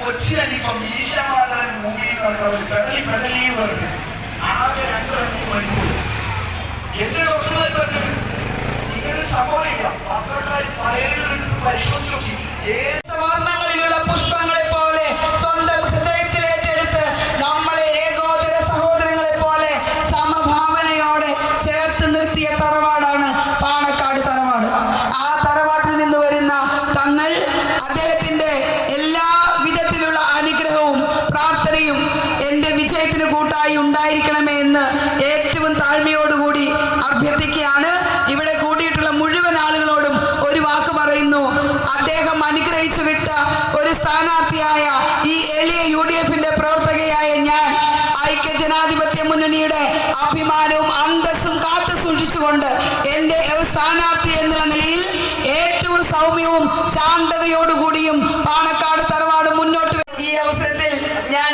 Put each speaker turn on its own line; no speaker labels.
കൊച്ചിയിലിപ്പം ഈശാവാദാൻ ഭൂമിയിൽ നടക്കുന്നവർ പെടലി പറഞ്ഞു ആകെ 2 മണിക്കൂർ. എന്റെ ഡോക്ടർമാർ പറഞ്ഞു ഇങ്ങനൊരു സംഭവമില്ല. പത്രക്കാർ ഫയലുകളെടുത്ത് പരിശോധിച്ച് നോക്കി.
വർണ്ണങ്ങളിലുള്ള പുഷ്പങ്ങളെ പോലെ സ്വന്തം ഹൃദയത്തിൽ ഏറ്റെടുത്ത് നമ്മളെ ഏകോദര സഹോദരങ്ങളെ പോലെ സമഭാവനയോടെ ചേർത്ത് നിർത്തിയ തറവാടാണ് പാണക്കാട് തറവാട്. ആ തറവാട്ടിൽ നിന്ന് വരുന്ന തങ്ങൾ അദ്ദേഹത്തിന്റെ എല്ലാ വിധത്തിലുള്ള അനുഗ്രഹവും പ്രാർത്ഥനയും എന്റെ വിജയത്തിന് കൂട്ടായി ഉണ്ടായിരിക്കണമേ എന്ന് ഏറ്റവും താഴ്മയോടുകൂടി അഭ്യർത്ഥിക്കുകയാണ്. ഇവിടെ കൂടിയിട്ടുള്ള മുഴുവൻ ആളുകളോടും ഒരു വാക്ക് പറയുന്നു. അദ്ദേഹം അനുഗ്രഹിച്ചു വിട്ട ഒരു സ്ഥാനാർത്ഥിയായ ഈ എളിയ UDF-ന്റെ പ്രവർത്തകയായ ഞാൻ ഐക്യജനാധിപത്യ മുന്നണിയുടെ അഭിമാനവും അന്തസ്സും കാത്തു സൂക്ഷിച്ചുകൊണ്ട് എന്റെ സ്ഥാനാർത്ഥി എന്നുള്ള നിലയിൽ ഏറ്റവും സൗമ്യവും ശാന്തതയോടുകൂടിയും പാണക്കാട് തറവാട് മുന്നോട്ട് ഈ അവസരത്തിൽ ഞാൻ